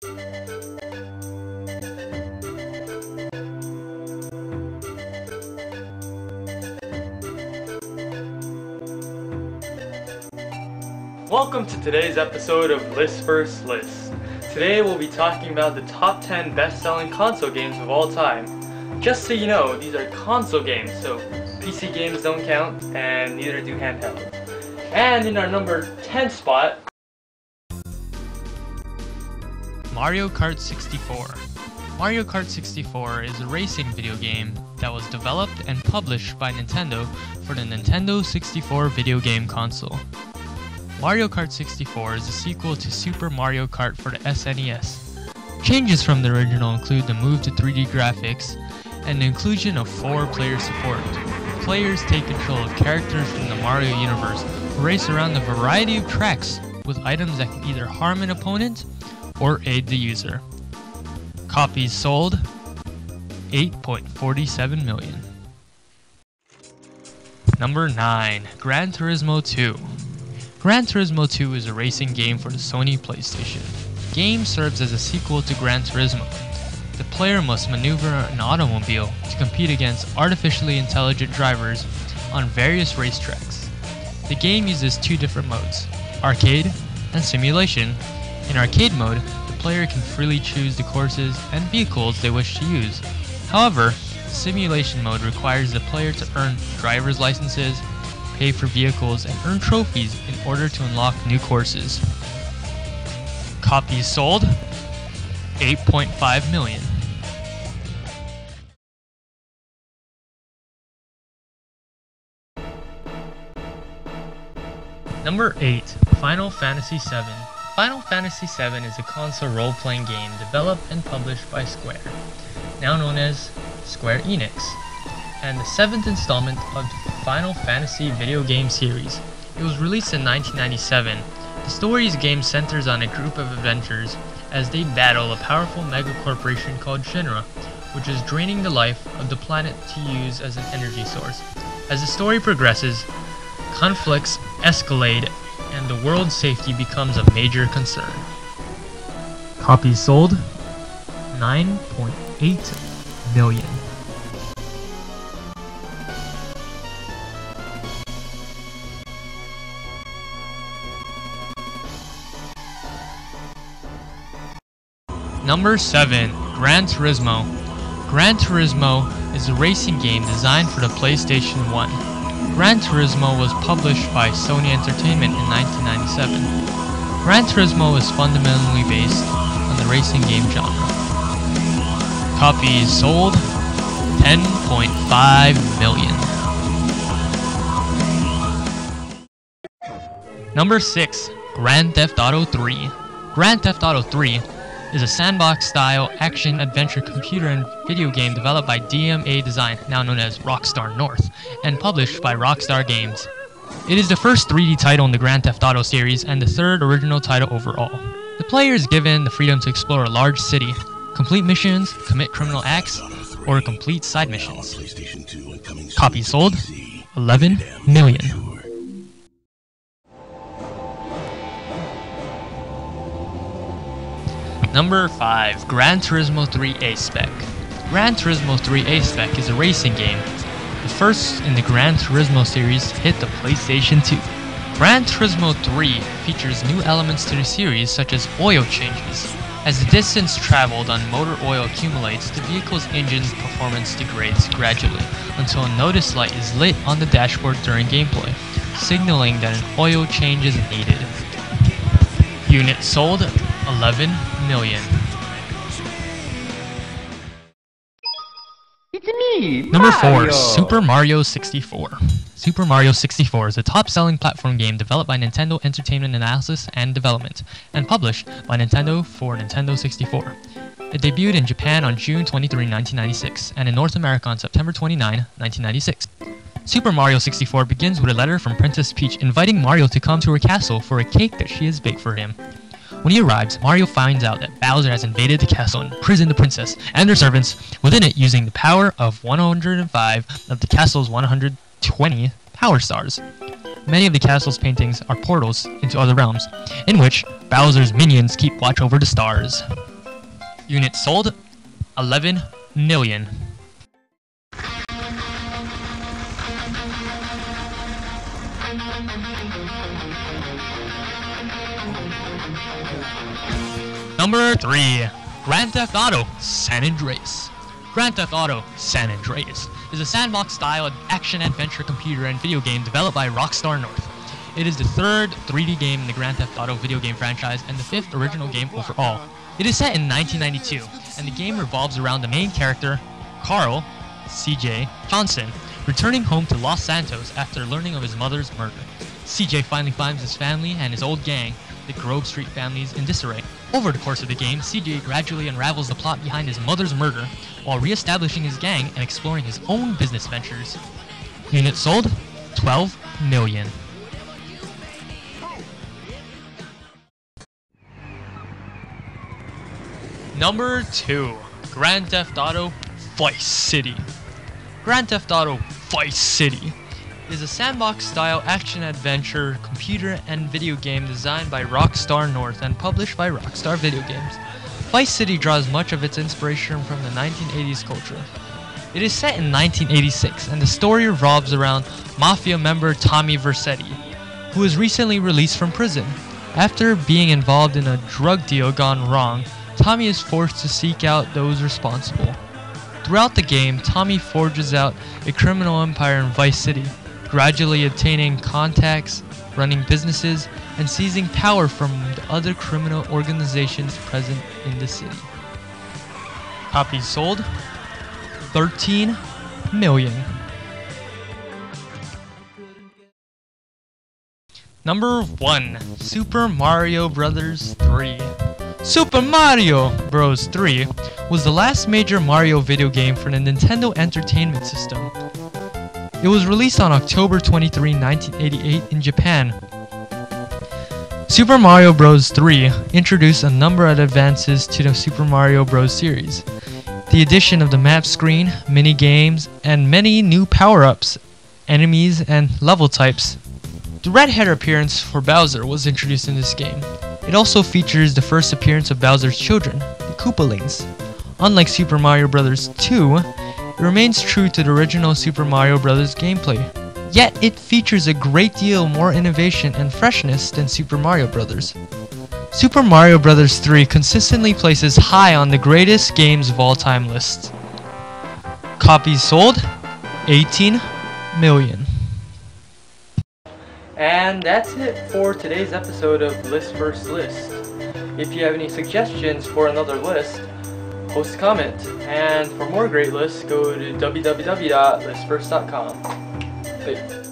Welcome to today's episode of Listverse List. Today we'll be talking about the top 10 best-selling console games of all time. Just so you know, these are console games, so PC games don't count, and neither do handhelds. And in our number 10 spot, Mario Kart 64. Mario Kart 64 is a racing video game that was developed and published by Nintendo for the Nintendo 64 video game console. Mario Kart 64 is a sequel to Super Mario Kart for the SNES. Changes from the original include the move to 3D graphics and the inclusion of 4-player support. Players take control of characters from the Mario universe who race around a variety of tracks with items that can either harm an opponent or aid the user. Copies sold 8.47 million. Number 9. Gran Turismo 2. Gran Turismo 2 is a racing game for the Sony PlayStation. The game serves as a sequel to Gran Turismo. The player must maneuver an automobile to compete against artificially intelligent drivers on various racetracks. The game uses two different modes, arcade and simulation. In arcade mode, the player can freely choose the courses and vehicles they wish to use. However, simulation mode requires the player to earn driver's licenses, pay for vehicles, and earn trophies in order to unlock new courses. Copies sold 8.5 million. Number 8. Final Fantasy VII. Final Fantasy VII is a console role-playing game developed and published by Square, now known as Square Enix, and the 7th installment of the Final Fantasy video game series. It was released in 1997. The story's game centers on a group of adventurers as they battle a powerful mega corporation called Shinra, which is draining the life of the planet to use as an energy source. As the story progresses, conflicts escalate and the world's safety becomes a major concern. Copies sold 9.8 million. Number 7. Gran Turismo. Gran Turismo is a racing game designed for the PlayStation 1. Gran Turismo was published by Sony Entertainment in 1997. Gran Turismo is fundamentally based on the racing game genre. Copies sold 10.5 million. Number 6. Grand Theft Auto 3. Grand Theft Auto 3 is a sandbox-style action-adventure computer and video game developed by DMA Design, now known as Rockstar North, and published by Rockstar Games. It is the first 3D title in the Grand Theft Auto series and the third original title overall. The player is given the freedom to explore a large city, complete missions, commit criminal acts, or complete side missions. Copies sold 11 million. Number 5. Gran Turismo 3 A-Spec. Gran Turismo 3 A-Spec is a racing game, the first in the Gran Turismo series to hit the PlayStation 2. Gran Turismo 3 features new elements to the series such as oil changes. As the distance traveled on motor oil accumulates, the vehicle's engine's performance degrades gradually until a notice light is lit on the dashboard during gameplay, signaling that an oil change is needed. Units sold 11 million. It's me, Number Mario. 4. Super Mario 64. Super Mario 64 is a top-selling platform game developed by Nintendo Entertainment Analysis and Development, and published by Nintendo for Nintendo 64. It debuted in Japan on June 23, 1996, and in North America on September 29, 1996. Super Mario 64 begins with a letter from Princess Peach inviting Mario to come to her castle for a cake that she has baked for him. When he arrives, Mario finds out that Bowser has invaded the castle and imprisoned the princess and her servants within it using the power of 105 of the castle's 120 power stars. Many of the castle's paintings are portals into other realms, in which Bowser's minions keep watch over the stars. Units sold, 11 million. Number 3. Grand Theft Auto San Andreas. Grand Theft Auto San Andreas is a sandbox-style action-adventure computer and video game developed by Rockstar North. It is the third 3D game in the Grand Theft Auto video game franchise and the fifth original game overall. It is set in 1992, and the game revolves around the main character, Carl CJ Johnson, returning home to Los Santos after learning of his mother's murder. CJ finally finds his family and his old gang, the Grove Street families, in disarray. Over the course of the game, CJ gradually unravels the plot behind his mother's murder while re-establishing his gang and exploring his own business ventures. Units sold, 12 million. Number 2. Grand Theft Auto Vice City. Grand Theft Auto Vice City is a sandbox-style action-adventure computer and video game designed by Rockstar North and published by Rockstar Video Games. Vice City draws much of its inspiration from the 1980s culture. It is set in 1986, and the story revolves around Mafia member Tommy Vercetti, who was recently released from prison. After being involved in a drug deal gone wrong, Tommy is forced to seek out those responsible. Throughout the game, Tommy forges out a criminal empire in Vice City, gradually obtaining contacts, running businesses, and seizing power from the other criminal organizations present in the city. Copies sold, 13 million. Number 1. Super Mario Bros. 3. Super Mario Bros. 3 was the last major Mario video game for the Nintendo Entertainment System. It was released on October 23, 1988 in Japan. Super Mario Bros. 3 introduced a number of advances to the Super Mario Bros. Series. The addition of the map screen, mini-games, and many new power-ups, enemies, and level types. The red hair appearance for Bowser was introduced in this game. It also features the first appearance of Bowser's children, the Koopalings. Unlike Super Mario Bros. 2, it remains true to the original Super Mario Bros. Gameplay. Yet it features a great deal more innovation and freshness than Super Mario Bros. Super Mario Bros. 3 consistently places high on the greatest games of all time list. Copies sold, 18 million. And that's it for today's episode of Listverse List. If you have any suggestions for another list, post a comment. And for more great lists, go to www.listverse.com. Bye.